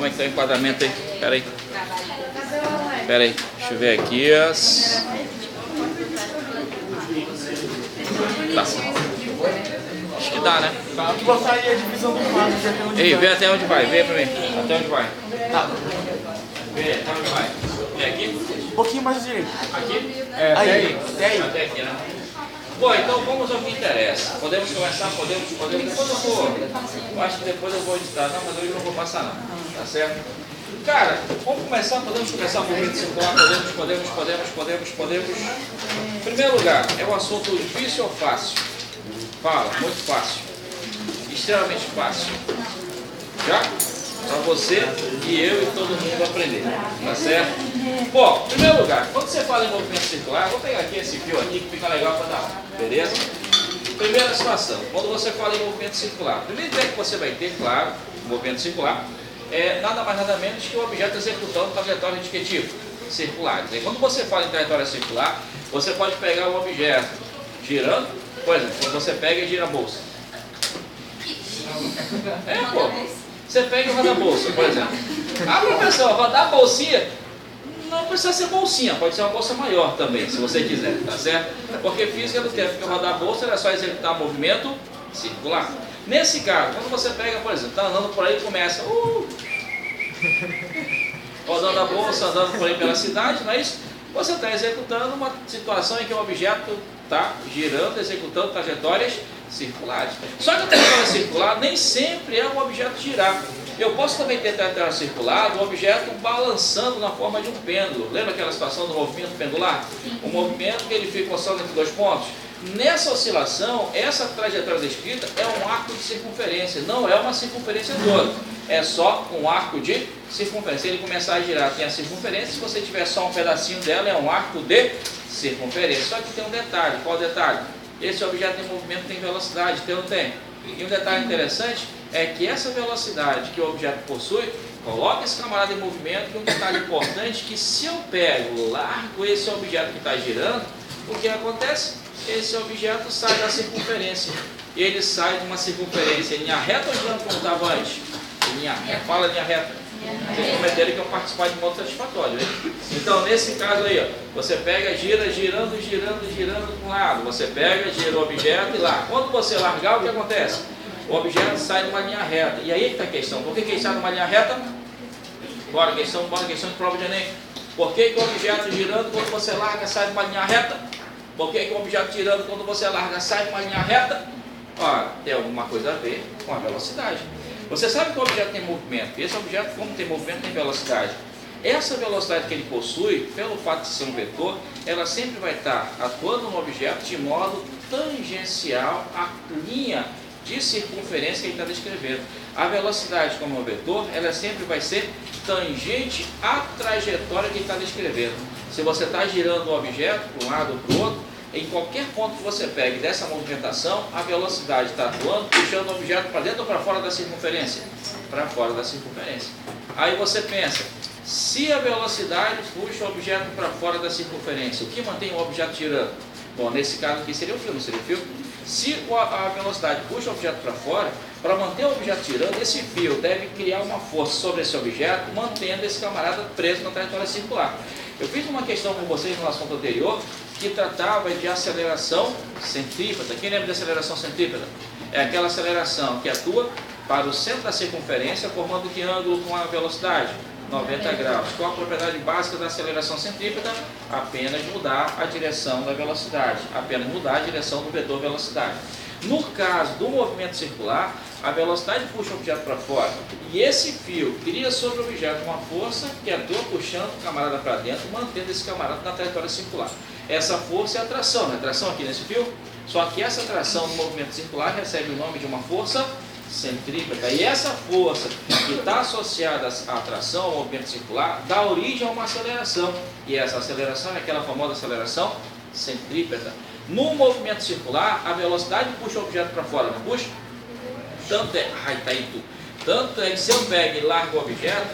Como é que tá o enquadramento aí? Pera aí. Pera aí, deixa eu ver aqui. Tá. Acho que dá, né? Tu botaria a divisão do quadro de até onde Ei, vai. vê até onde vai, vê pra mim. Até onde vai. Tá. Vê até onde vai. Vê aqui? Um pouquinho mais à direita. Aqui? É, até aí. Até aí. Até aqui, né? Bom, então vamos ao que interessa. Podemos começar? Podemos. Depois eu vou. Eu acho que depois eu vou editar. Não, mas hoje eu não vou passar não. Tá certo? Cara, vamos começar? Podemos começar por movimento circular? Podemos. Em primeiro lugar, é um assunto difícil ou fácil? Fala, muito fácil. Extremamente fácil. Já? Para você e eu e todo mundo aprender. Tá certo? Bom, em primeiro lugar, quando você fala em movimento circular, vou pegar aqui esse fio aqui que fica legal para dar aula. Beleza? Primeira situação, quando você fala em movimento circular, primeiro ideia que você vai ter, claro, movimento circular, é nada mais nada menos que o objeto executando trajetórias de que tipo? Circulares. E quando você fala em trajetória circular, você pode pegar o objeto girando, por exemplo, quando você pega e gira a bolsa. Você pega e roda a bolsa, por exemplo. Ah, professor, rodar a bolsinha? Não precisa ser bolsinha, pode ser uma bolsa maior também, se você quiser, tá certo? Porque física do tempo que rodar a bolsa era só executar movimento circular. Nesse caso, quando você pega, por exemplo, está andando por aí e começa rodando a bolsa, andando por aí pela cidade, não é isso? Você está executando uma situação em que o objeto está girando, executando trajetórias circulares. Só que a trajetória circular nem sempre é um objeto girar. Eu posso também ter trajetória circular do objeto balançando na forma de um pêndulo. Lembra aquela situação do movimento pendular? O movimento que ele fica oscilando entre dois pontos. Nessa oscilação, essa trajetória descrita é um arco de circunferência, não é uma circunferência toda, é só um arco de circunferência. Se ele começar a girar, tem a circunferência, se você tiver só um pedacinho dela, é um arco de circunferência. Só que tem um detalhe, qual o detalhe? Esse objeto em movimento tem velocidade, tem ou não tem? E um detalhe interessante é que essa velocidade que o objeto possui, coloca esse camarada em movimento, e um detalhe importante que se eu pego, largo esse objeto que está girando, o que acontece? Esse objeto sai da circunferência. Ele sai de uma circunferência em linha reta ou girando como estava antes? Linha reta. Fala linha reta. Vocês prometeram que eu participar de modo satisfatório, hein? Então, nesse caso aí, ó, você pega, gira, girando para um lado. Você pega, gira o objeto e larga. Quando você largar, o que acontece? O objeto sai de uma linha reta. E aí que está a questão. Por que ele sai de uma linha reta? Bora questão de prova de Enem. Por que o objeto girando, quando você larga, sai de uma linha reta? Por que o objeto girando, quando você larga, sai de uma linha reta? Ora, tem alguma coisa a ver com a velocidade. Você sabe que o objeto tem movimento. Esse objeto, como tem movimento, tem velocidade. Essa velocidade que ele possui, pelo fato de ser um vetor, ela sempre vai estar atuando no objeto de modo tangencial à linha de circunferência que ele está descrevendo. A velocidade, como um vetor, ela sempre vai ser tangente à trajetória que ele está descrevendo. Se você está girando o objeto para um lado ou para o outro, em qualquer ponto que você pegue dessa movimentação, a velocidade está atuando, puxando o objeto para dentro ou para fora da circunferência? Para fora da circunferência. Aí você pensa, se a velocidade puxa o objeto para fora da circunferência, o que mantém o objeto girando? Bom, nesse caso aqui seria o fio, não seria o fio? Se a velocidade puxa o objeto para fora, para manter o objeto girando, esse fio deve criar uma força sobre esse objeto, mantendo esse camarada preso na trajetória circular. Eu fiz uma questão com vocês no assunto anterior, que tratava de aceleração centrípeta. Quem lembra de aceleração centrípeta? É aquela aceleração que atua para o centro da circunferência, formando que ângulo com a velocidade? 90 graus. Qual a propriedade básica da aceleração centrípeta? Apenas mudar a direção da velocidade, apenas mudar a direção do vetor velocidade. No caso do movimento circular, a velocidade puxa o objeto para fora e esse fio cria sobre o objeto uma força que atua puxando o camarada para dentro, mantendo esse camarada na trajetória circular. Essa força é a tração, né? Tração aqui nesse fio, só que essa tração no movimento circular recebe o nome de uma força centrípeta. E essa força que está associada à tração, ao movimento circular, dá origem a uma aceleração. E essa aceleração é aquela famosa aceleração centrípeta. No movimento circular, a velocidade puxa o objeto para fora, não puxa? Tanto é que se eu pego e largo o objeto,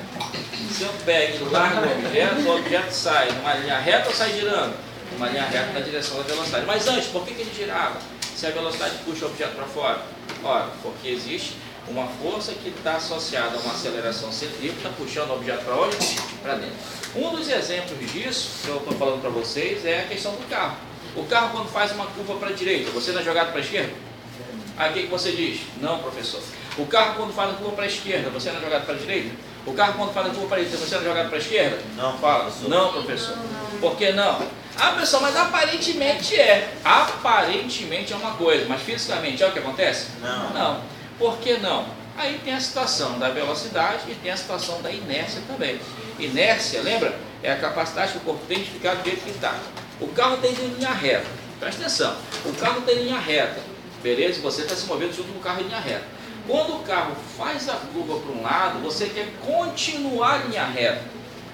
o objeto sai numa linha reta ou sai girando? Numa linha reta na direção da velocidade. Mas antes, por que ele girava? Se a velocidade puxa o objeto para fora? Ora, porque existe Uma força que está associada a uma aceleração centrífuga, puxando o objeto para onde? Para dentro. Um dos exemplos disso, que eu estou falando para vocês, é a questão do carro. O carro, quando faz uma curva para a direita, você não é jogado para a esquerda? Aí o que você diz? Não, professor. O carro, quando faz uma curva para a esquerda, você não é jogado para a direita? O carro, quando faz uma curva para a direita, você não é jogado para a esquerda? Não, fala. professor. Não, professor. Por que não? Ah, pessoal, mas aparentemente é. Aparentemente é uma coisa, mas fisicamente é o que acontece? Não. Não. Por que não? Aí tem a situação da velocidade e tem a situação da inércia também. Inércia, lembra? É a capacidade que o corpo tem de ficar do jeito que está. O carro tem linha reta. Presta atenção. O carro tem linha reta. Beleza? Você está se movendo junto com o carro em linha reta. Quando o carro faz a curva para um lado, você quer continuar em linha reta,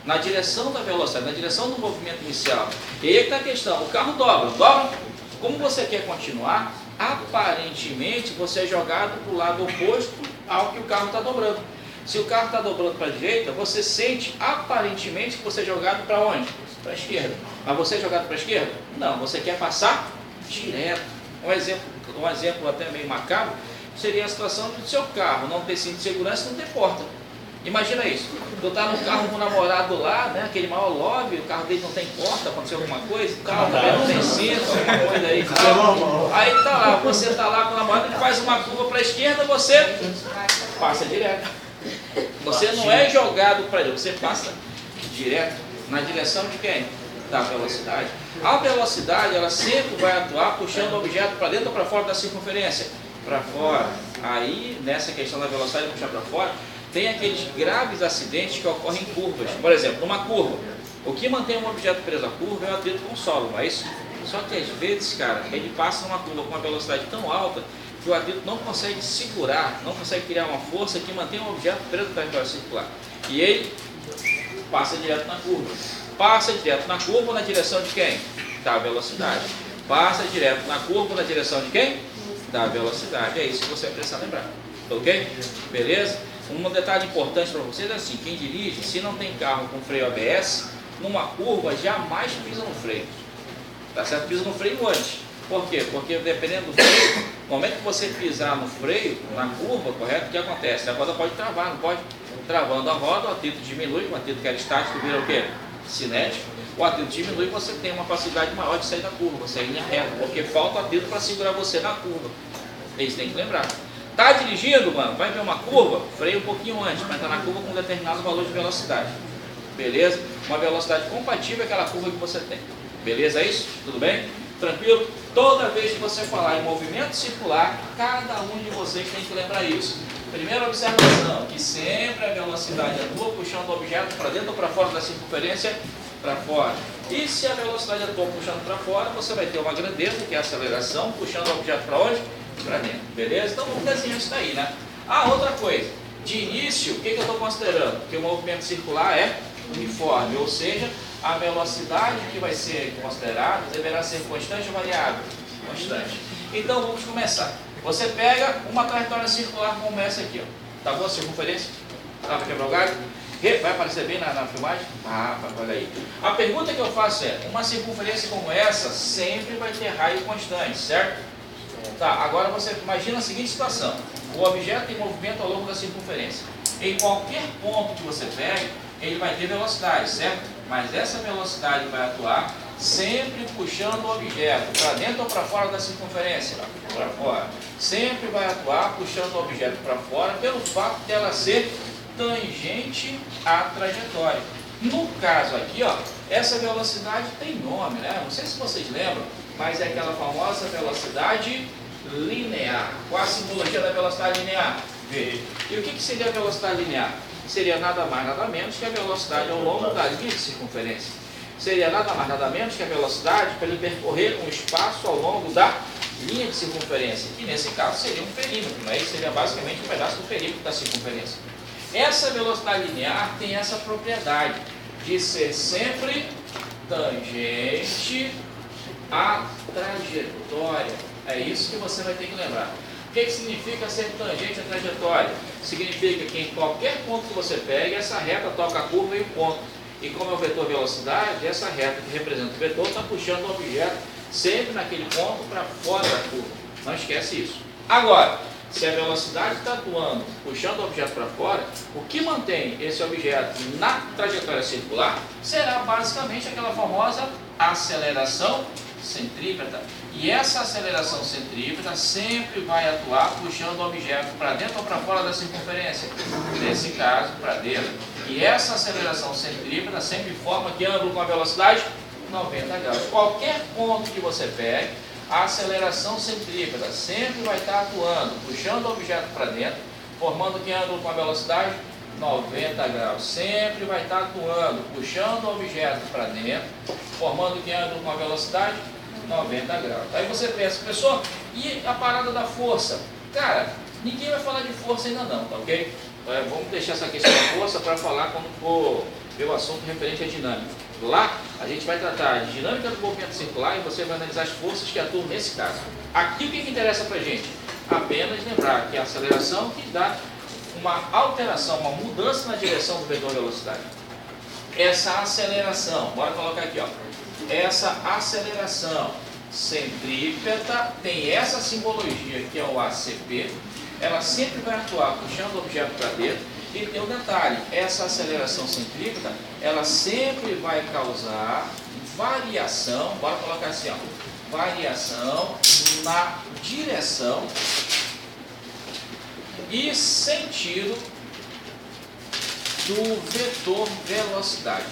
na direção da velocidade, na direção do movimento inicial. E aí está a questão, o carro dobra, dobra? Como você quer continuar, aparentemente você é jogado para o lado oposto ao que o carro está dobrando. Se o carro está dobrando para a direita, você sente aparentemente que você é jogado para onde? Para a esquerda. Mas você é jogado para a esquerda? Não, você quer passar direto. Um exemplo até meio macabro seria a situação do seu carro não ter cinto de segurança e não ter porta. Imagina isso, tu tá no carro com o namorado lá, né, aquele maior lobby, o carro dele não tem porta, aconteceu alguma coisa, o carro também não tem cinto, alguma coisa aí, aí tá lá, você tá lá com o namorado, ele faz uma curva para a esquerda, você passa direto. Você não é jogado para ele, você passa direto na direção de quem? Da velocidade. A velocidade, ela sempre vai atuar puxando o objeto para dentro ou para fora da circunferência? Para fora. Aí, nessa questão da velocidade puxar para fora, tem aqueles graves acidentes que ocorrem em curvas. Por exemplo, numa curva, o que mantém um objeto preso à curva é o atrito com o solo, não é isso? Só que às vezes, cara, ele passa numa curva com uma velocidade tão alta que o atrito não consegue segurar, não consegue criar uma força que mantém o objeto preso no território circular. E ele passa direto na curva. Passa direto na curva na direção de quem? Da velocidade. Passa direto na curva na direção de quem? Da velocidade. É isso que você vai precisar lembrar. Ok? Beleza? Um detalhe importante para vocês é assim, quem dirige, se não tem carro com freio ABS, numa curva jamais pisa no freio. Tá certo? Pisa no freio antes. Por quê? Porque dependendo do freio, no momento que você pisar no freio, na curva, correto, o que acontece? A roda pode travar, não pode? Travando a roda, o atrito diminui, o atrito que era estático vira o quê? Cinético. O atrito diminui e você tem uma facilidade maior de sair da curva, você é em linha reta, porque falta atrito para segurar você na curva. Isso tem que lembrar. Tá dirigindo, mano, vai ver uma curva, freia um pouquinho antes, para entrar na curva com um determinado valor de velocidade. Beleza? Uma velocidade compatível àquela curva que você tem. Beleza, é isso? Tudo bem? Tranquilo? Toda vez que você falar em movimento circular, cada um de vocês tem que lembrar isso. Primeira observação, que sempre a velocidade atua puxando o objeto para dentro ou para fora da circunferência, para fora. E se a velocidade atua puxando para fora, você vai ter uma grandeza, que é a aceleração, puxando o objeto para onde? Para dentro. Beleza? Então vamos desenhar isso daí, né? Ah, outra coisa. De início, o que eu estou considerando? Que o movimento circular é uniforme, ou seja, a velocidade que vai ser considerada deverá ser constante ou variável? Constante. Então vamos começar. Você pega uma trajetória circular como essa aqui, ó. Tá bom a circunferência? Tá para quebrar o galho? Vai aparecer bem na filmagem? Ah, olha aí. A pergunta que eu faço é, uma circunferência como essa sempre vai ter raio constante, certo? Tá, agora você imagina a seguinte situação. O objeto em movimento ao longo da circunferência. Em qualquer ponto que você pegue, ele vai ter velocidade, certo? Mas essa velocidade vai atuar sempre puxando o objeto para dentro ou para fora da circunferência? Para fora. Sempre vai atuar puxando o objeto para fora pelo fato de ela ser tangente à trajetória. No caso aqui, ó, essa velocidade tem nome, né? Não sei se vocês lembram, mas é aquela famosa velocidade linear. Qual a simbologia da velocidade linear? V. E o que seria a velocidade linear? Seria nada mais, nada menos que a velocidade ao longo da linha de circunferência. Seria nada mais, nada menos que a velocidade para ele percorrer um espaço ao longo da linha de circunferência, que nesse caso seria um perímetro, né? Isso seria basicamente um pedaço do perímetro da circunferência. Essa velocidade linear tem essa propriedade de ser sempre tangente à trajetória. É isso que você vai ter que lembrar. O que significa ser tangente à trajetória? Significa que em qualquer ponto que você pegue, essa reta toca a curva e o ponto. E como é o vetor velocidade, essa reta que representa o vetor está puxando o objeto sempre naquele ponto para fora da curva. Não esquece isso. Agora, Se a velocidade está atuando, puxando o objeto para fora, o que mantém esse objeto na trajetória circular será basicamente aquela famosa aceleração centrípeta. E essa aceleração centrípeta sempre vai atuar puxando o objeto para dentro ou para fora da circunferência. Nesse caso, para dentro. E essa aceleração centrípeta sempre forma que ângulo com a velocidade 90 graus. Qualquer ponto que você pegue, a aceleração centrípeta sempre vai estar atuando, puxando o objeto para dentro, formando que ângulo com a velocidade 90 graus. Sempre vai estar atuando, puxando o objeto para dentro, formando que ângulo com a velocidade 90 graus. Aí você pensa, pessoal, e a parada da força? Cara, ninguém vai falar de força ainda não, tá ok? Vamos deixar essa questão da força para falar quando for ver o assunto referente à dinâmica. Lá, a gente vai tratar de dinâmica do movimento circular e você vai analisar as forças que atuam nesse caso. Aqui o que interessa para a gente? Apenas lembrar que a aceleração que dá uma alteração, uma mudança na direção do vetor velocidade. Essa aceleração, bora colocar aqui, ó. Essa aceleração centrípeta tem essa simbologia que é o ACP. Ela sempre vai atuar puxando o objeto para dentro. E tem um detalhe, essa aceleração centrípeta, ela sempre vai causar variação, bora colocar assim, ó, variação na direção e sentido do vetor velocidade,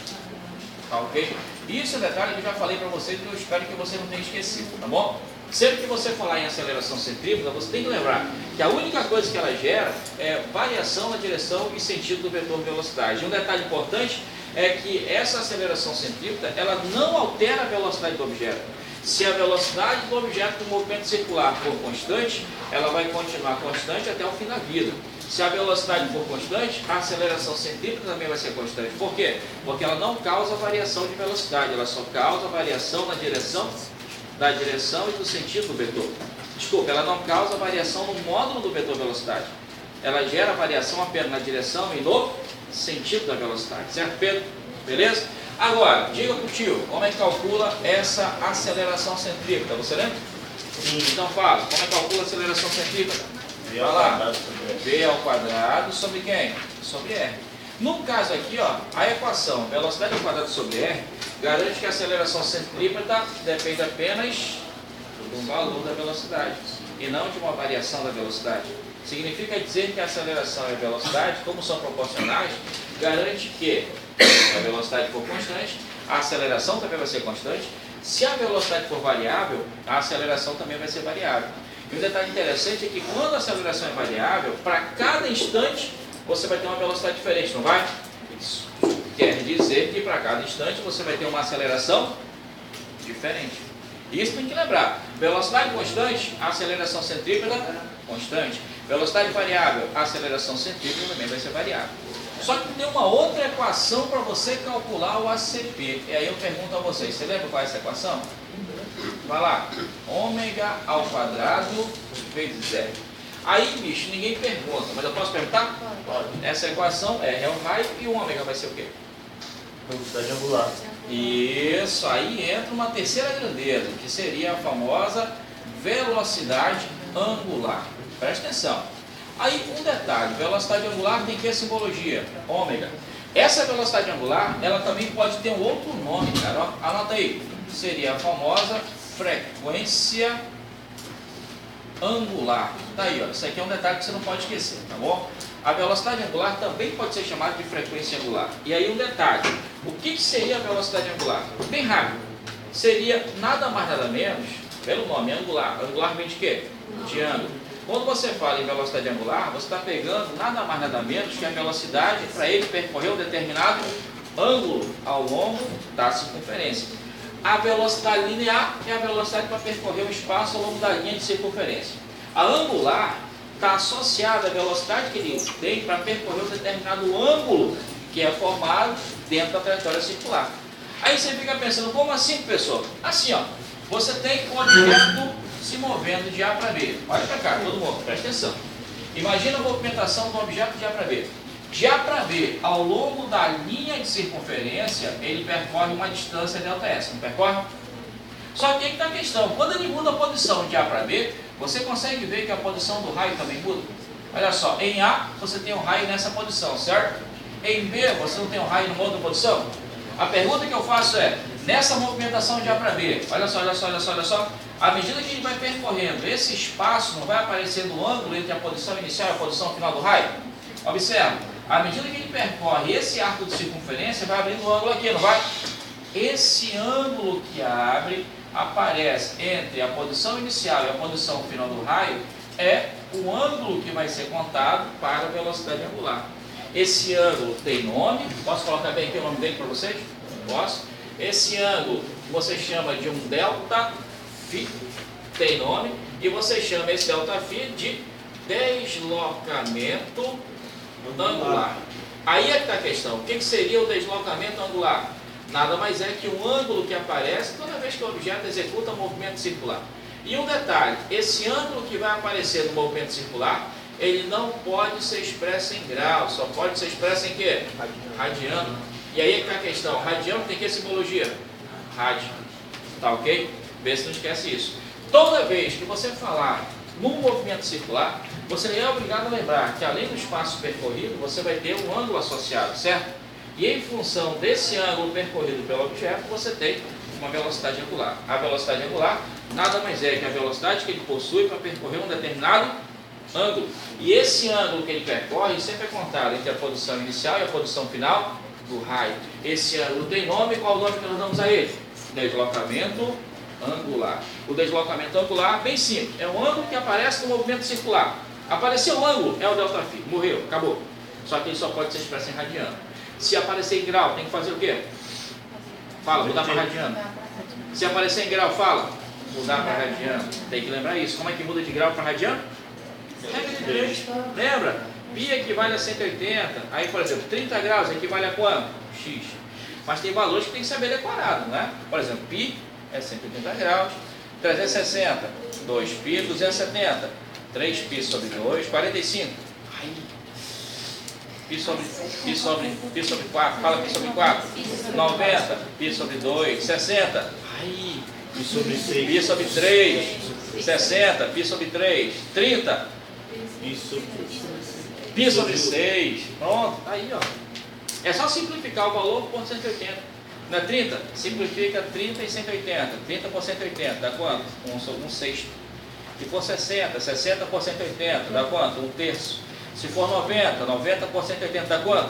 tá ok? Isso é um detalhe que eu já falei para vocês e eu espero que você não tenha esquecido, tá bom? Sempre que você falar em aceleração centrípeta, você tem que lembrar que a única coisa que ela gera é variação na direção e sentido do vetor velocidade. E um detalhe importante é que essa aceleração centrípeta, ela não altera a velocidade do objeto. Se a velocidade do objeto no movimento circular for constante, ela vai continuar constante até o fim da vida. Se a velocidade for constante, a aceleração centrípeta também vai ser constante. Por quê? Porque ela não causa variação de velocidade, ela só causa variação na direção e do sentido do vetor. Desculpa, ela não causa variação no módulo do vetor velocidade. Ela gera variação apenas na direção e no sentido da velocidade. Certo, Pedro? Beleza? Agora, diga pro tio, como é que calcula essa aceleração centrípeta? Você lembra? Sim. Então fala, como é que calcula a aceleração centrípeta? V ao quadrado sobre R. V ao quadrado sobre quem? Sobre R. No caso aqui, ó, a equação velocidade ao quadrado sobre R garante que a aceleração centrípeta depende apenas do valor da velocidade e não de uma variação da velocidade. Significa dizer que a aceleração e a velocidade, como são proporcionais, garante que se a velocidade for constante, a aceleração também vai ser constante. Se a velocidade for variável, a aceleração também vai ser variável. E um detalhe interessante é que quando a aceleração é variável, para cada instante você vai ter uma velocidade diferente, não vai? Isso quer dizer que para cada instante você vai ter uma aceleração diferente. Isso tem que lembrar. Velocidade constante, a aceleração centrípeta constante. Velocidade variável, a aceleração centrípeta também vai ser variável. Só que tem uma outra equação para você calcular o ACP. E aí eu pergunto a vocês, você lembra qual é essa equação? Vai lá, ômega ao quadrado vezes R. Aí, bicho, ninguém pergunta, mas eu posso perguntar? Pode. Essa equação é o raio e o ômega vai ser o quê? Velocidade angular. Isso, aí entra uma terceira grandeza, que seria a famosa velocidade angular. Presta atenção. Aí, um detalhe, velocidade angular tem que simbologia? Ômega. Essa velocidade angular, ela também pode ter um outro nome, cara. Ó, anota aí. Seria a famosa frequência angular. Tá aí, ó. Isso aqui é um detalhe que você não pode esquecer, tá bom? A velocidade angular também pode ser chamada de frequência angular. E aí um detalhe. O que seria a velocidade angular? Bem rápido. Seria nada mais nada menos, pelo nome, angular. Angular vem de quê? De ângulo. Quando você fala em velocidade angular, você está pegando nada mais nada menos que a velocidade para ele percorrer um determinado ângulo ao longo da circunferência. A velocidade linear é a velocidade para percorrer um espaço ao longo da linha de circunferência. A angular está associada à velocidade que ele tem para percorrer um determinado ângulo que é formado dentro da trajetória circular. Aí você fica pensando, como assim, pessoal? Assim, ó, você tem um objeto se movendo de A para B. Olha para cá, todo mundo, presta atenção. Imagina a movimentação do objeto de A para B. De A para B, ao longo da linha de circunferência, ele percorre uma distância ΔS, não percorre? Só que aí está a questão, quando ele muda a posição de A para B, Você consegue ver que a posição do raio também muda? Olha só, em A você tem um raio nessa posição, certo? Em B você não tem um raio numa outra posição? A pergunta que eu faço é, nessa movimentação de A para B, olha só, olha só, olha só, olha só, à medida que ele vai percorrendo esse espaço, não vai aparecendo o ângulo entre a posição inicial e a posição final do raio? Observa, à medida que ele percorre esse arco de circunferência, vai abrindo um ângulo aqui, não vai? Esse ângulo que abre, aparece entre a posição inicial e a posição final do raio, é o ângulo que vai ser contado para a velocidade angular. Esse ângulo tem nome, posso colocar bem aqui o nome dele para vocês? Posso. Esse ângulo você chama de um delta φ, tem nome, e você chama esse delta φ de deslocamento angular. Aí é que está a questão, o que seria o deslocamento angular? Nada mais é que um ângulo que aparece toda vez que o objeto executa movimento circular. E um detalhe, esse ângulo que vai aparecer no movimento circular, ele não pode ser expresso em grau, só pode ser expresso em quê? Radiano. E aí é que está a questão, radiano tem que simbologia? Rádio. Tá ok? Vê se não esquece isso. Toda vez que você falar num movimento circular, você é obrigado a lembrar que além do espaço percorrido, você vai ter um ângulo associado, certo? E em função desse ângulo percorrido pelo objeto, você tem uma velocidade angular. A velocidade angular nada mais é que a velocidade que ele possui para percorrer um determinado ângulo. E esse ângulo que ele percorre sempre é contado entre a posição inicial e a posição final do raio. Esse ângulo tem nome, qual o nome que nós damos a ele? Deslocamento angular. O deslocamento angular, bem simples, é um ângulo que aparece no movimento circular. Apareceu o ângulo, é o delta φ, morreu, acabou. Só que ele só pode ser expresso em radiano. Se aparecer em grau, tem que fazer o quê? Fala, mudar para radiano. Se aparecer em grau, fala, mudar para radiano. Tem que lembrar isso. Como é que muda de grau para radiano? Lembra? Pi equivale a 180. Aí, por exemplo, 30 graus equivale a quanto? X. Mas tem valores que tem que saber decorado, né? Por exemplo, pi é 180 graus. 360, 2π, 270. 3π sobre 2, 45. Aí. Pi sobre 4, fala pi sobre 4, 90, pi sobre 2, 60, aí, Pi sobre 6. pi sobre 3, 60, pi sobre 3, 30, Pi sobre pi sobre 6, pronto, aí ó, é só simplificar o valor por 180, não é 30? Simplifica 30 e 180, 30 por 180, dá quanto? 1 sexto, e por 60, 60 por 180, dá quanto? 1/3. Se for 90, 90 por 180 dá quanto?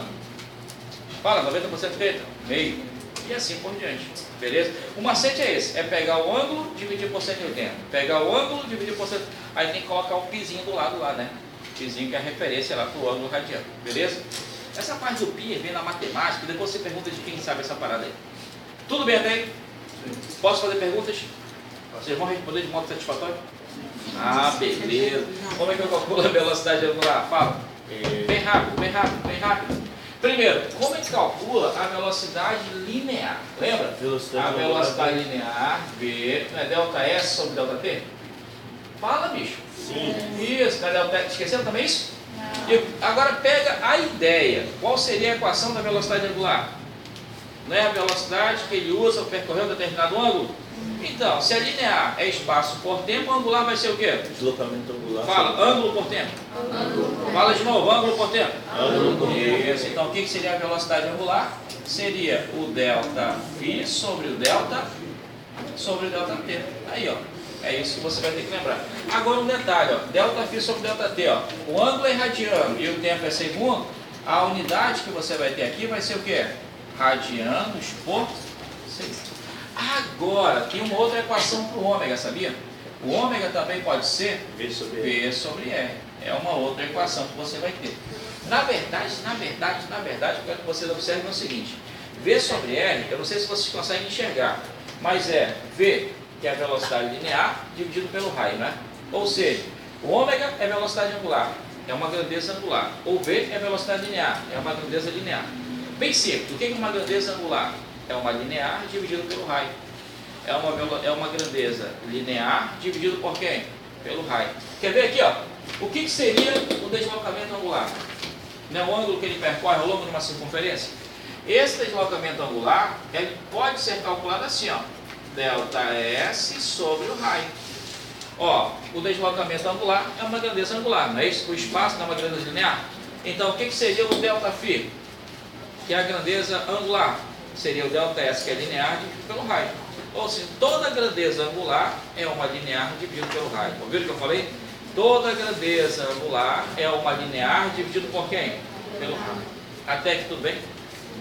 Fala, 90 por 180? Meio. E assim por diante. Beleza? O macete é esse. É pegar o ângulo, dividir por 180. Pegar o ângulo, dividir por 180. Aí tem que colocar o pizinho do lado lá, né? O pizinho que é a referência lá para o ângulo radiano. Beleza? Essa parte do pi vem na matemática. Depois você pergunta de quem sabe essa parada aí. Tudo bem até aí? Posso fazer perguntas? Vocês vão responder de modo satisfatório? Ah, beleza. Como é que eu calculo a velocidade angular? Fala. Bem rápido, bem rápido, bem rápido. Primeiro, como é que calcula a velocidade linear? Lembra? A velocidade linear, V, não é delta S sobre delta T? Fala, bicho. Sim. Isso, não é delta T. Esqueceram também isso? Não. E agora pega a ideia. Qual seria a equação da velocidade angular? Não é a velocidade que ele usa para percorrer um determinado ângulo? Então, se a linear é espaço por tempo, angular vai ser o quê? Deslocamento angular. Fala, ângulo por tempo. Fala de novo, ângulo por tempo. Ângulo por tempo. Isso, então o que seria a velocidade angular? Seria o delta φ sobre o delta t. Aí, ó. É isso que você vai ter que lembrar. Agora um detalhe, ó. Delta φ sobre delta t, ó. O ângulo é radiano e o tempo é segundo. A unidade que você vai ter aqui vai ser o quê? Radianos por segundo. Agora, tem uma outra equação para o ômega, sabia? O ômega também pode ser V sobre R. É uma outra equação que você vai ter. Na verdade, eu quero que vocês observem o seguinte. V sobre R, eu não sei se vocês conseguem enxergar, mas é V, que é a velocidade linear, dividido pelo raio, né? Ou seja, o ômega é velocidade angular, é uma grandeza angular. Ou V é velocidade linear, é uma grandeza linear. Bem simples, o que é uma grandeza angular? É uma linear dividido pelo raio. É uma grandeza linear dividido por quem? Pelo raio. Quer ver aqui, ó? O que seria o deslocamento angular? Não é o ângulo que ele percorre ao longo de uma circunferência? Esse deslocamento angular, ele pode ser calculado assim, ó. Delta S sobre o raio. Ó, o deslocamento angular é uma grandeza angular, não é isso? O espaço não é uma grandeza linear. Então, o que seria o ΔΦ? Que é a grandeza angular. Seria o ΔS, que é linear, dividido pelo raio. Ou seja, toda grandeza angular é uma linear dividido pelo raio. Ouviram o que eu falei? Toda grandeza angular é uma linear dividido por quem? Pelo raio. Até que tudo bem?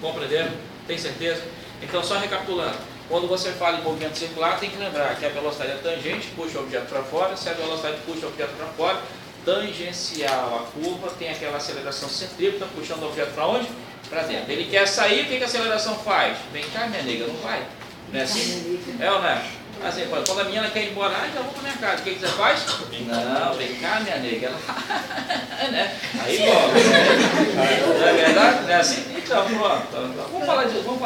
Compreenderam? Tem certeza? Então, só recapitulando. Quando você fala em movimento circular, tem que lembrar que a velocidade é tangente, puxa o objeto para fora. Se a velocidade puxa o objeto para fora, tangencial à curva, tem aquela aceleração centrípeta, puxando o objeto para onde? Para dentro. Ele quer sair, o que a aceleração faz? Vem cá, minha nega, não vai. Não é assim? É ou não é? Assim, quando a menina quer ir embora, já vou para minha casa. O que você faz? Não, vem cá, minha nega. Ela, né? Aí volta. Não é verdade? Não é assim? Então, pronto. Vamos falar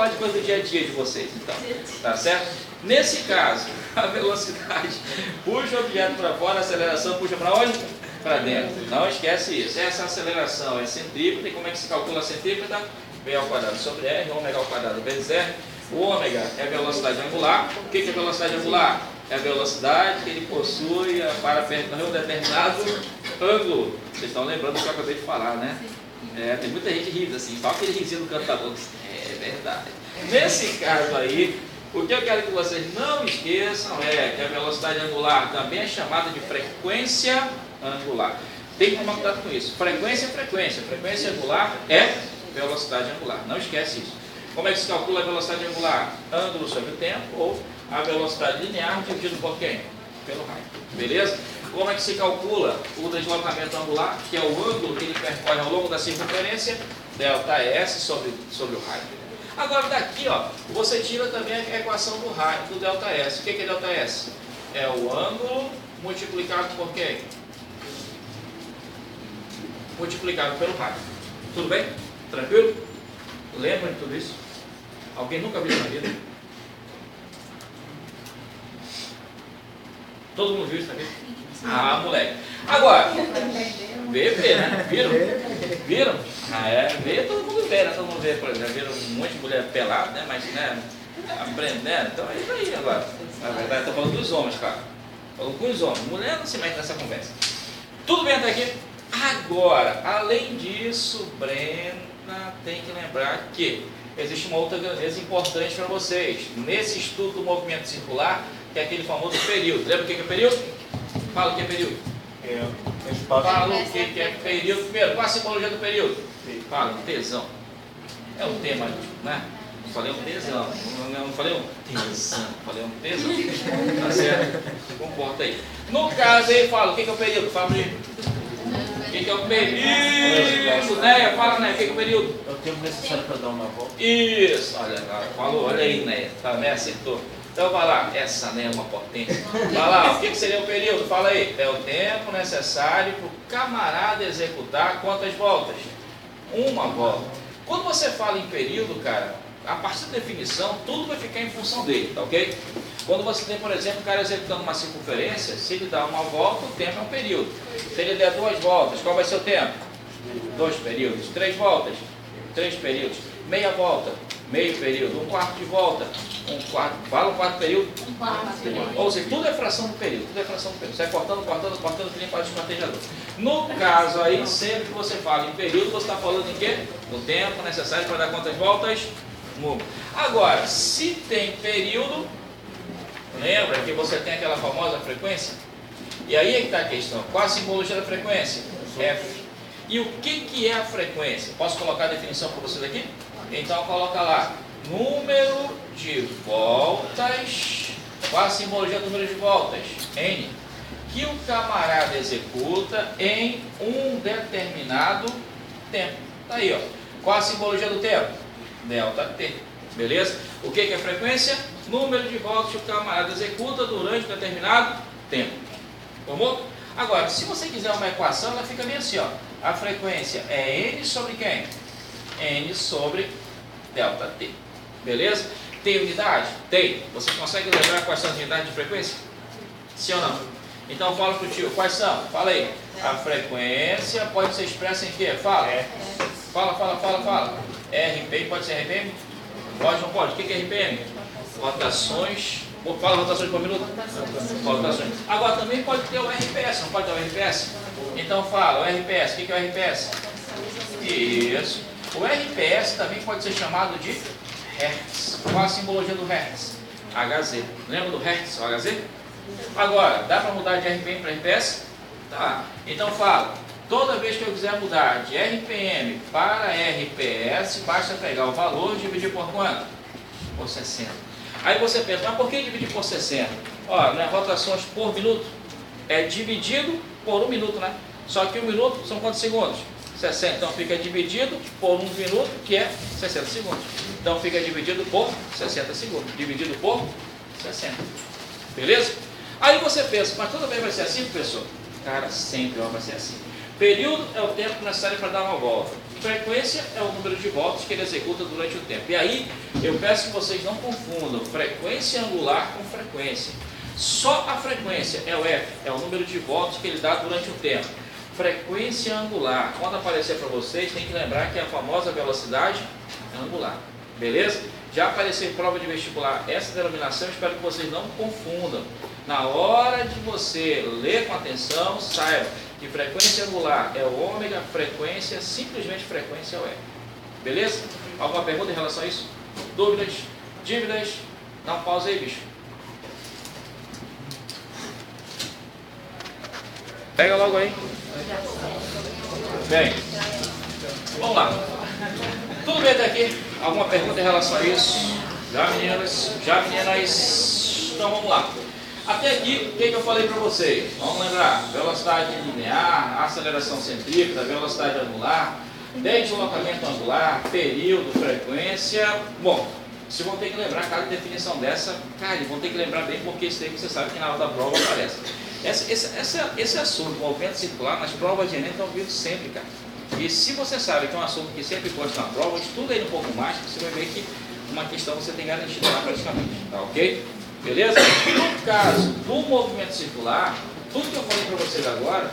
de coisa do dia a dia de vocês, então. Tá certo? Nesse caso, a velocidade puxa o objeto para fora, a aceleração puxa para onde? Para dentro. Não esquece isso. Essa aceleração é centrípeta. E como é que se calcula a centrípeta? V ao quadrado sobre R, ômega ao quadrado vezes R. O ômega é velocidade angular. O que é velocidade angular? É a velocidade que ele possui para percorrer um determinado ângulo. Vocês estão lembrando do que eu acabei de falar, né? Tem muita gente rindo assim, só aquele risinho do canto da boca. É verdade. Nesse caso aí, o que eu quero que vocês não esqueçam é que a velocidade angular também é chamada de frequência angular. Tem que tomar cuidado com isso. Frequência é frequência. Frequência angular é velocidade angular. Não esquece isso. Como é que se calcula a velocidade angular? Ângulo sobre o tempo ou a velocidade linear dividido por quem? Pelo raio. Beleza? Como é que se calcula o deslocamento angular, que é o ângulo que ele percorre ao longo da circunferência, ΔS sobre o raio. Agora daqui, ó, você tira também a equação do raio, do ΔS. O que é ΔS? É o ângulo multiplicado por quem? Multiplicado pelo raio. Tudo bem? Tranquilo? Lembra de tudo isso? Alguém nunca viu isso na vida? Todo mundo viu isso na vida? Ah, moleque. Agora, vê, né? Viram? Vê, todo mundo vê, né? Todo mundo vê, por exemplo, viram um monte de mulher pelada, né? Mas, né? Aprendendo, então é isso aí agora. Na verdade, estou falando dos homens, claro. Falando com os homens. Mulher não se mete nessa conversa. Tudo bem até aqui? Agora, além disso, Brena tem que lembrar que existe uma outra grandeza importante para vocês. Nesse estudo do movimento circular, que é aquele famoso período. Lembra o que é período? Fala o que é período. Fala o que é período. Primeiro, qual a simbologia do período? Fala, um tesão. É um tema, né? Não falei um tesão. Não falei um tesão. Falei um tesão. Tá certo? Se comporta aí. No caso aí, fala, o que é o período? Fala pra mim. O que é o período? Né? Fala, né? O que é o período? É o tempo necessário para dar uma volta. Isso, olha lá, falou, olha aí, né? Tá, né? Acertou. Então vai lá, essa né, é uma potência. Vai lá, o que seria o período? Fala aí. É o tempo necessário para o camarada executar quantas voltas? Uma volta. Quando você fala em período, cara, a partir da definição, tudo vai ficar em função dele, tá ok? Quando você tem, por exemplo, o cara executando uma circunferência, se ele dá uma volta, o tempo é um período. Se ele der 2 voltas, qual vai ser o tempo? 2 períodos. 3 voltas, 3 períodos. Meia volta, meio período. 1/4 de volta, 1/4. Fala 1/4 período? 1/4 período. Ou seja, tudo é fração do período, tudo é fração do período. Você vai cortando, que nem faz o esquartejador. No caso aí, sempre que você fala em período, você está falando em quê? No tempo necessário para dar quantas voltas? Uma. Agora, se tem período, lembra que você tem aquela famosa frequência? E aí é que está a questão. Qual a simbologia da frequência? F. E o que é a frequência? Posso colocar a definição para vocês aqui? Então coloca lá. Número de voltas. Qual a simbologia do número de voltas? N. Que o camarada executa em um determinado tempo. Está aí, ó. Qual a simbologia do tempo? ΔT. Beleza? O que é frequência? Número de voltas que o camarada executa durante um determinado tempo. Tomou? Agora, se você quiser uma equação, ela fica bem assim, ó. A frequência é N sobre quem? N sobre ΔT. Beleza? Tem unidade? Tem. Você consegue lembrar quais são as unidades de frequência? Sim ou não? Então fala pro tio, quais são? Fala aí. A frequência pode ser expressa em quê? Fala. Fala. RPM pode ser RPM? Pode ou não pode? O que é RPM? Rotações Fala rotações por minuto. Rotações. Agora também pode ter o RPS, não pode ter o RPS? Então fala, o RPS, o que é o RPS? Isso. O RPS também pode ser chamado de Hertz. Qual a simbologia do Hertz? HZ. Lembra do Hertz, o HZ? Agora, dá para mudar de RPM para RPS? Tá. Então fala, toda vez que eu quiser mudar de RPM para RPS, basta pegar o valor e dividir por quanto? Por 60. Aí você pensa, mas por que dividir por 60? Ó, não é rotações por minuto? É dividido por 1 minuto, né? Só que 1 minuto são quantos segundos? 60. Então fica dividido por 1 minuto, que é 60 segundos. Então fica dividido por 60 segundos. Dividido por 60. Beleza? Aí você pensa, mas toda vez vai ser assim, professor? Cara, sempre vai ser assim. Período é o tempo necessário para dar uma volta. Frequência é o número de voltas que ele executa durante o tempo. E aí, eu peço que vocês não confundam frequência angular com frequência. Só a frequência é o F, é o número de voltas que ele dá durante o tempo. Frequência angular, quando aparecer para vocês, tem que lembrar que é a famosa velocidade angular. Beleza? Já apareceu em prova de vestibular essa denominação, espero que vocês não confundam. Na hora de você ler com atenção, saiba que frequência angular é o ômega, frequência, simplesmente frequência é o F. Beleza? Alguma pergunta em relação a isso? Dúvidas? Dívidas? Dá um pausa aí, bicho. Pega logo aí. Bem, vamos lá. Tudo bem até aqui? Alguma pergunta em relação a isso? Já, meninas? Já, meninas? Então vamos lá. Até aqui, o que eu falei para vocês? Vamos lembrar, velocidade linear, aceleração centrípeta, velocidade angular, deslocamento angular, período, frequência. Bom, vocês vão ter que lembrar cada definição dessa, cara, e vão ter que lembrar bem porque isso aí você sabe que na hora da prova aparece. Esse assunto, movimento circular, nas provas de Enem estão vindo sempre, cara. E se você sabe que é um assunto que sempre consta na prova, estuda ele um pouco mais, você vai ver que uma questão você tem garantido lá praticamente, tá ok? Beleza? No caso do movimento circular, tudo que eu falei para vocês agora,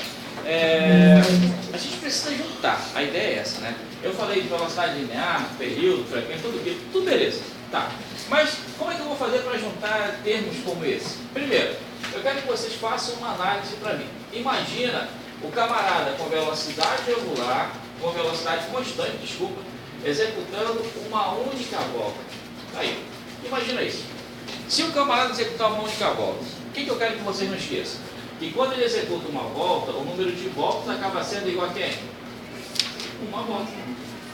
a gente precisa juntar. A ideia é essa, né? Eu falei de velocidade linear, período, frequência, tudo beleza. Tá. Mas como é que eu vou fazer para juntar termos como esse? Primeiro, eu quero que vocês façam uma análise para mim. Imagina o camarada com velocidade angular, com velocidade constante, desculpa, executando uma única volta. Aí, imagina isso. Se o camarada executar uma única volta, o que eu quero que vocês não esqueçam? Que quando ele executa uma volta, o número de voltas acaba sendo igual a quem? Uma volta.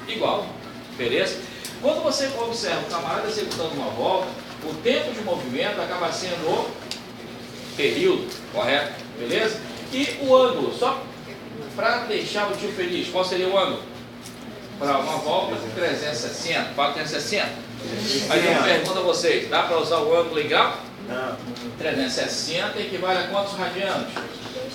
Igual. Beleza? Quando você observa o camarada executando uma volta, o tempo de movimento acaba sendo o período, correto? Beleza? E o ângulo, só para deixar o tio feliz, qual seria o ângulo? Para uma volta, 360. Para 360. Aí eu pergunto a vocês, dá para usar o ângulo igual? Não. 360 equivale a quantos radianos?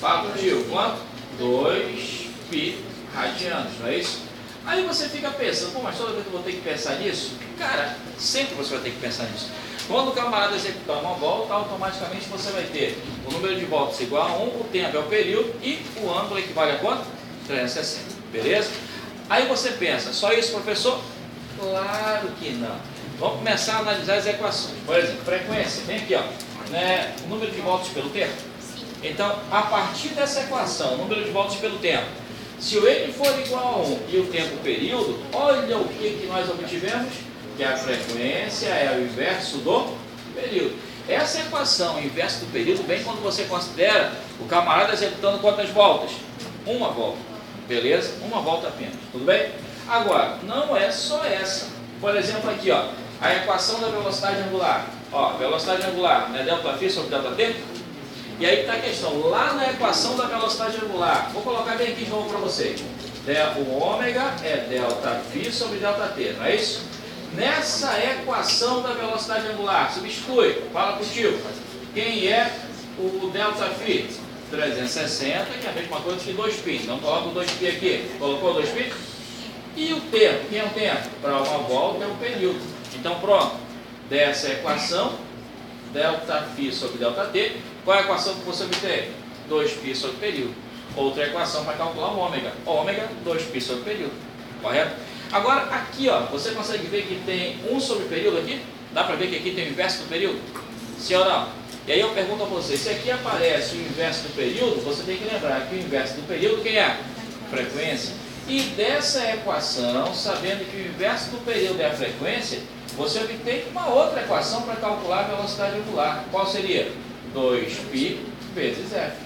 Fala pro tio, quanto? 2π radianos, não é isso? Aí você fica pensando, pô, mas toda vez que eu vou ter que pensar nisso? Cara, sempre você vai ter que pensar nisso. Quando o camarada executar uma volta, automaticamente você vai ter o número de voltas igual a 1, o tempo é o período e o ângulo equivale a quanto? 360, beleza? Aí você pensa, só isso, professor? Claro que não. Vamos começar a analisar as equações. Por exemplo, frequência, vem aqui, ó, né, o número de voltas pelo tempo. Então, a partir dessa equação, o número de voltas pelo tempo, se o N for igual a 1 e o tempo período, olha o que nós obtivemos, que a frequência é o inverso do período. Essa equação, o inverso do período, vem quando você considera o camarada executando quantas voltas? Uma volta, beleza? Uma volta apenas, tudo bem? Agora, não é só essa. Por exemplo, aqui, ó, a equação da velocidade angular. Ó, velocidade angular, né, ΔΦ sobre ΔT? E aí está a questão, lá na equação da velocidade angular, vou colocar bem aqui de novo para vocês. O ômega é ΔΦ sobre ΔT, não é isso? Nessa equação da velocidade angular, substitui, fala contigo, quem é o ΔΦ? 360, que é a mesma coisa que 2π. Então coloca o 2π aqui. Colocou o 2π? E o tempo? Quem é o tempo? Para uma volta é o período. Então pronto, dessa equação, ΔΦ sobre ΔT, qual é a equação que você obteve? 2π sobre período. Outra equação para calcular o ômega. Ômega, 2π sobre período. Correto? Agora aqui, ó, você consegue ver que tem 1 sobre período aqui? Dá para ver que aqui tem o inverso do período? Sim ou não? E aí eu pergunto a você, se aqui aparece o inverso do período, você tem que lembrar que o inverso do período, quem é? Frequência. E dessa equação, sabendo que o inverso do período é a frequência, você obtém uma outra equação para calcular a velocidade angular. Qual seria? 2π vezes f.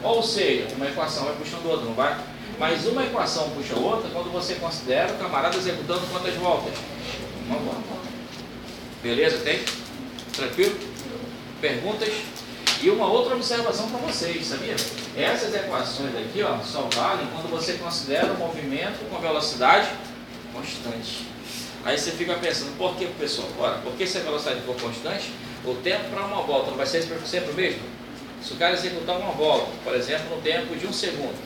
Ou seja, uma equação vai puxando outra, não vai? Mas uma equação puxa outra quando você considera o camarada executando quantas voltas? Uma volta. Beleza? Tem? Tranquilo? Perguntas? E uma outra observação para vocês, sabia? Essas equações aqui, ó, só valem quando você considera o movimento com velocidade constante. Aí você fica pensando, por que, pessoal? Ora, porque se a velocidade for constante, o tempo para uma volta não vai ser sempre o mesmo? Se o cara executar uma volta, por exemplo, no tempo de 1 segundo,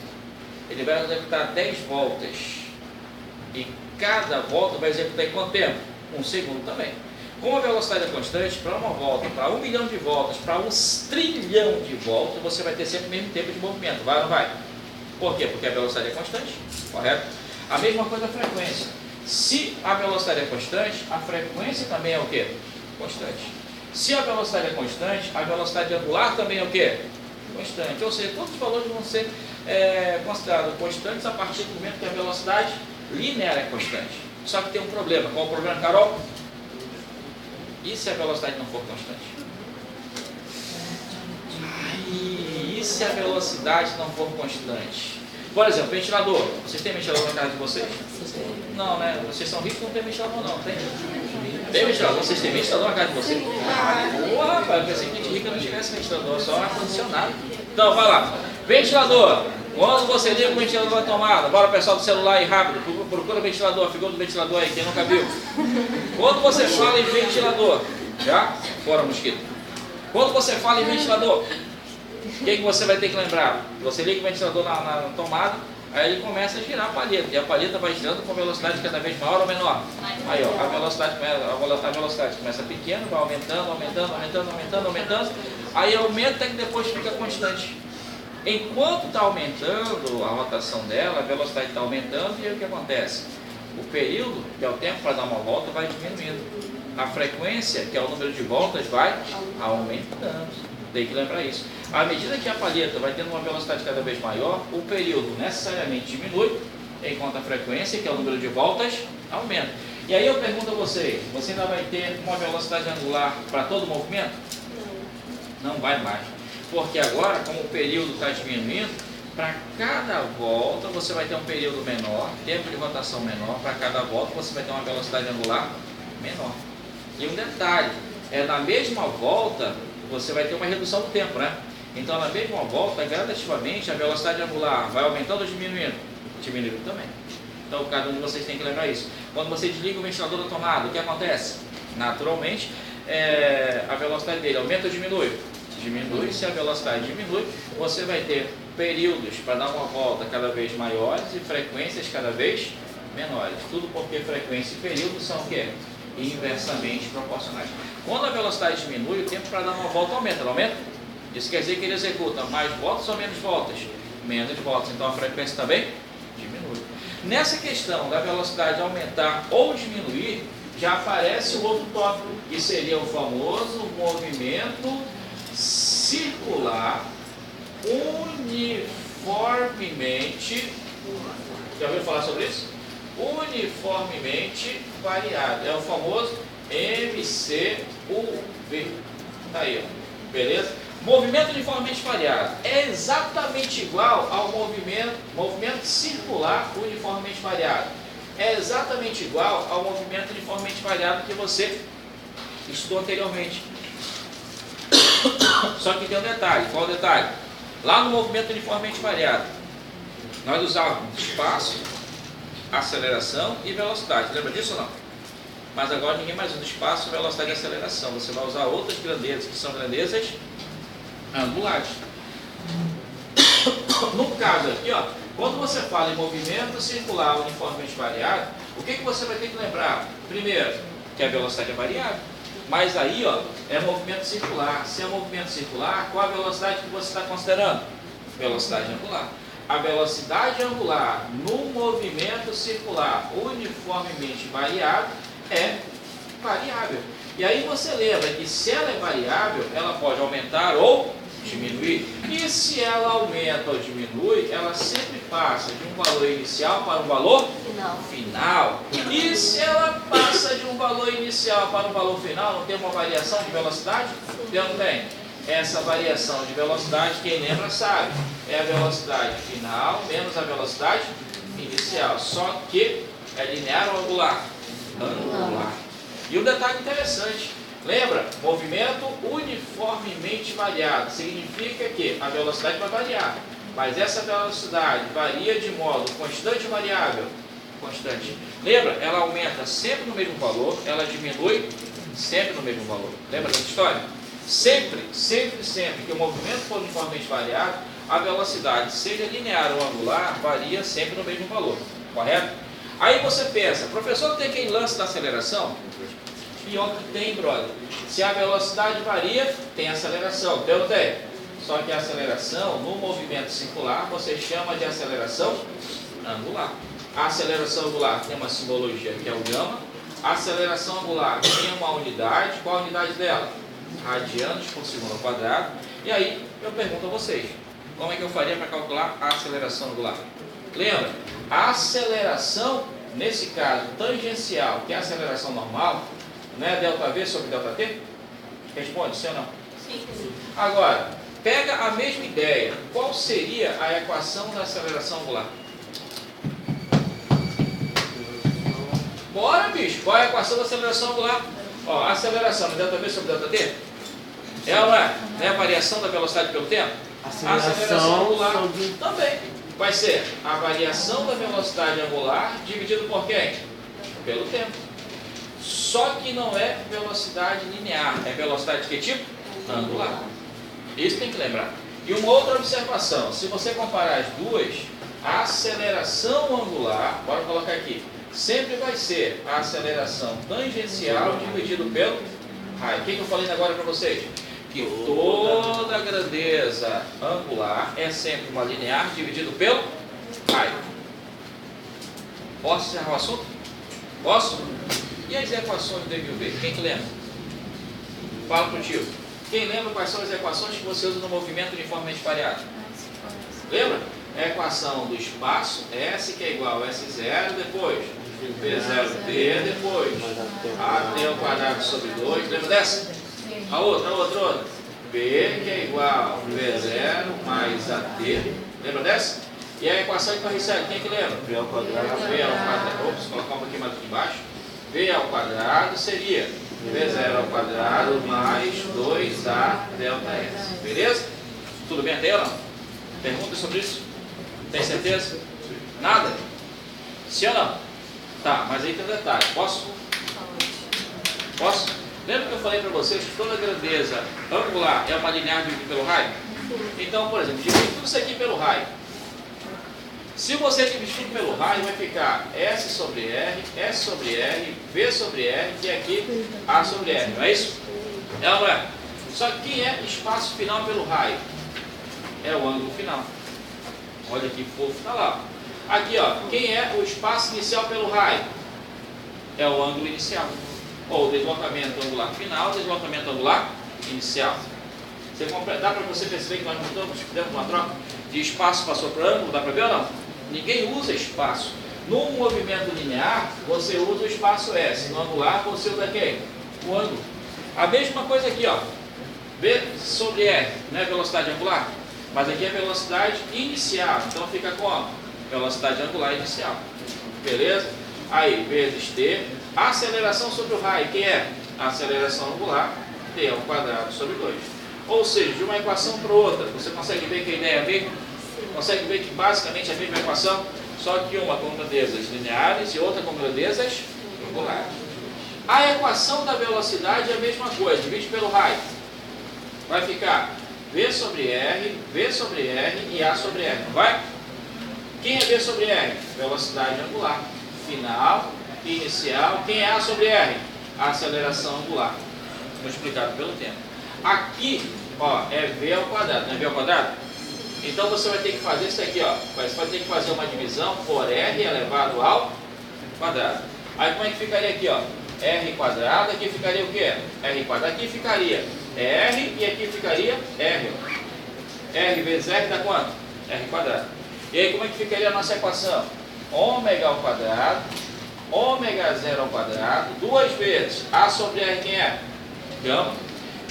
ele vai executar 10 voltas. E cada volta vai executar em quanto tempo? 1 segundo também. Como a velocidade é constante, para uma volta, para 1 milhão de voltas, para 1 trilhão de voltas, você vai ter sempre o mesmo tempo de movimento. Vai ou não vai? Por quê? Porque a velocidade é constante, correto? A mesma coisa a frequência. Se a velocidade é constante, a frequência também é o quê? Constante. Se a velocidade é constante, a velocidade angular também é o quê? Constante. Ou seja, todos os valores vão ser considerados constantes a partir do momento que a velocidade linear é constante. Só que tem um problema. Qual é o problema, Carol? E se a velocidade não for constante? E se a velocidade não for constante? Por exemplo, ventilador. Vocês têm ventilador na casa de vocês? Não, né? Vocês são ricos, não tem ventilador não, tem? Tem ventilador? Vocês têm ventilador na casa de vocês? Porra, rapaz, eu pensei que gente rica não tivesse ventilador, só ar-condicionado. Então, vai lá. Ventilador. Quando você liga o ventilador na tomada, bora pessoal do celular aí rápido, procura ventilador, a figura do ventilador aí, quem nunca viu. Quando você fala em ventilador, já? Fora mosquito. Quando você fala em ventilador, o que você vai ter que lembrar? Você liga o ventilador na tomada, aí ele começa a girar a palheta, e a palheta vai girando com velocidade cada vez maior ou menor? Aí ó, a velocidade começa pequena, vai aumentando, aí aumenta até que depois fica constante. Enquanto está aumentando a rotação dela, a velocidade está aumentando, e aí o que acontece? O período, que é o tempo para dar uma volta, vai diminuindo. A frequência, que é o número de voltas, vai aumentando. Tem que lembrar isso. À medida que a palheta vai tendo uma velocidade cada vez maior, o período necessariamente diminui, enquanto a frequência, que é o número de voltas, aumenta. E aí eu pergunto a vocês, você ainda vai ter uma velocidade angular para todo o movimento? Não vai mais. Porque agora, como o período está diminuindo, para cada volta você vai ter um período menor, tempo de rotação menor, para cada volta você vai ter uma velocidade angular menor. E um detalhe, na mesma volta você vai ter uma redução do tempo, né? Então na mesma volta, gradativamente, a velocidade angular vai aumentando ou diminuindo? Diminuindo também. Então cada um de vocês tem que lembrar isso. Quando você desliga o ventilador da tomada, o que acontece? Naturalmente, a velocidade dele aumenta ou diminui? Diminui. Se a velocidade diminui, você vai ter períodos para dar uma volta cada vez maiores e frequências cada vez menores. Tudo porque frequência e período são o quê? Inversamente proporcionais. Quando a velocidade diminui, o tempo para dar uma volta aumenta, não aumenta? Isso quer dizer que ele executa mais voltas ou menos voltas? Menos voltas, então a frequência também diminui. Nessa questão da velocidade aumentar ou diminuir, já aparece o outro tópico, que seria o famoso movimento circular uniformemente. Já ouviu falar sobre isso? Uniformemente variado. É o famoso MCUV. Tá aí, ó. Beleza? Movimento uniformemente variado é exatamente igual ao movimento circular uniformemente variado. É exatamente igual ao movimento uniformemente variado que você estudou anteriormente. Só que tem um detalhe. Qual o detalhe? Lá no movimento uniformemente variado, nós usávamos espaço, aceleração e velocidade. Lembra disso ou não? Mas agora ninguém mais usa espaço, velocidade e aceleração. Você vai usar outras grandezas, que são grandezas angulares. No caso aqui, ó, quando você fala em movimento circular uniformemente variado, o que você vai ter que lembrar? Primeiro, que a velocidade é variável. Mas aí, ó, é movimento circular. Se é movimento circular, qual a velocidade que você está considerando? Velocidade angular. A velocidade angular no movimento circular uniformemente variado é variável. E aí você lembra que se ela é variável, ela pode aumentar ou diminuir. E se ela aumenta ou diminui, ela sempre passa de um valor inicial para um valor final. E se ela passa de um valor inicial para um valor final, não tem uma variação de velocidade? Não tem. Essa variação de velocidade, quem lembra sabe, é a velocidade final menos a velocidade inicial. Só que é linear ou angular? Angular. E um detalhe interessante, lembra? Movimento uniformemente variado. Significa que a velocidade vai variar, mas essa velocidade varia de modo constante ou variável? Constante. Lembra? Ela aumenta sempre no mesmo valor, ela diminui sempre no mesmo valor. Lembra dessa história? Sempre que o movimento for uniformemente variado, a velocidade, seja linear ou angular, varia sempre no mesmo valor. Correto? Aí você pensa, professor, tem aquele lance da aceleração? Pior que tem, brother. Se a velocidade varia, tem aceleração. Tem ou não tem? Só que a aceleração, no movimento circular, você chama de aceleração angular. A aceleração angular tem uma simbologia que é o gama. A aceleração angular tem uma unidade. Qual a unidade dela? Radianos por segundo ao quadrado. E aí, eu pergunto a vocês, como é que eu faria para calcular a aceleração angular? Lembra? A aceleração, nesse caso, tangencial, que é a aceleração normal, não é ΔV sobre ΔT? Responde, sim ou não? Sim. Agora, pega a mesma ideia. Qual seria a equação da aceleração angular? Bora, bicho. Qual é a equação da aceleração angular? Ó, a aceleração é ΔV sobre ΔT? É ou não é? Não é a variação da velocidade pelo tempo? A aceleração angular também vai ser a variação da velocidade angular dividido por quem? Pelo tempo. Só que não é velocidade linear, é velocidade de que tipo? Angular. Isso tem que lembrar. E uma outra observação, se você comparar as duas, a aceleração angular, bora colocar aqui, sempre vai ser a aceleração tangencial dividido pelo raio. O que eu falei agora para vocês? Que toda grandeza angular é sempre uma linear dividido pelo raio. Posso encerrar o assunto? Posso? E as equações do DV? Quem que lembra? Fala pro tio. Quem lembra quais são as equações que você usa no movimento uniformemente variado? Lembra? É a equação do espaço, S que é igual a S0, depois V0T, depois AT ao quadrado sobre 2. Lembra dessa? A outra. B que é igual a V0 mais AT. Lembra dessa? E a equação de Torricelli, quem que lembra? V ao quadrado. V ao quadrado. Ops, colocar um pouquinho mais aqui embaixo. V ao quadrado seria V0 ao quadrado mais 2A delta S. Beleza? Tudo bem até ou não? Perguntas sobre isso? Tem certeza? Nada? Sim ou não? Tá, mas aí tem um detalhe. Posso? Posso? Lembra que eu falei para vocês que toda grandeza angular é uma linear dividida pelo raio? Então, por exemplo, divide tudo isso aqui pelo raio. Se você dividir pelo raio, vai ficar S sobre R, S sobre R, V sobre R, que é aqui A sobre R, não é isso? É ou não é? Só que quem é espaço final pelo raio? É o ângulo final. Olha que fofo, está lá. Aqui, ó, quem é o espaço inicial pelo raio? É o ângulo inicial. Ou deslocamento angular final, deslocamento angular inicial. Dá para você perceber que nós mudamos, fizemos uma troca de espaço passou para ângulo, dá para ver ou não? Ninguém usa espaço. No movimento linear, você usa o espaço S. No angular, você usa quem? O ângulo. A mesma coisa aqui, ó. V sobre R, não é velocidade angular? Mas aqui é velocidade inicial. Então fica como? Velocidade angular inicial. Beleza? Aí, vezes T. A aceleração sobre o raio, quem é? A aceleração angular, T ao quadrado sobre 2. Ou seja, de uma equação para outra, você consegue ver que a ideia é a mesma? Consegue ver que basicamente é a mesma equação, só que uma com grandezas lineares e outra com grandezas angulares. A equação da velocidade é a mesma coisa, divide pelo raio. Vai ficar V sobre R e A sobre R, não vai? Quem é V sobre R? Velocidade angular. Final, inicial. Quem é A sobre R? A aceleração angular, multiplicado pelo tempo. Aqui, ó, é V ao quadrado, não é V ao quadrado? Então você vai ter que fazer isso aqui, ó. Você vai ter que fazer uma divisão por R elevado ao quadrado. Aí como é que ficaria aqui, ó? R quadrado, aqui ficaria o quê? R quadrado, aqui ficaria R e aqui ficaria R. R vezes R dá quanto? R quadrado. E aí como é que ficaria a nossa equação? Ômega ao quadrado, ômega zero ao quadrado, duas vezes A sobre R quem é? Gama.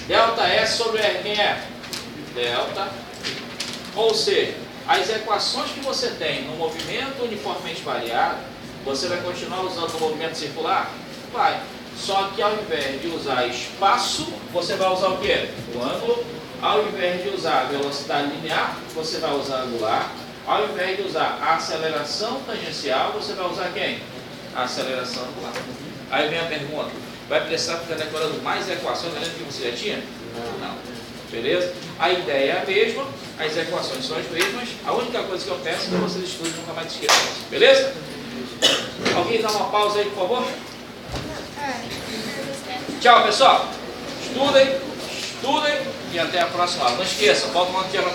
Delta S sobre R quem é? Delta. Ou seja, as equações que você tem no movimento uniformemente variado, você vai continuar usando no movimento circular? Vai. Só que ao invés de usar espaço, você vai usar o quê? O ângulo. Ao invés de usar velocidade linear, você vai usar angular. Ao invés de usar a aceleração tangencial, você vai usar quem? A aceleração angular. Aí vem a pergunta, vai precisar ficar decorando mais equações além do que você já tinha? Não. Beleza? A ideia é a mesma, as equações são as mesmas, a única coisa que eu peço é que vocês estudem e nunca mais esqueçam. Beleza? Alguém dá uma pausa aí, por favor? Tchau, pessoal. Estudem e até a próxima aula. Não esqueçam, falta uma dia para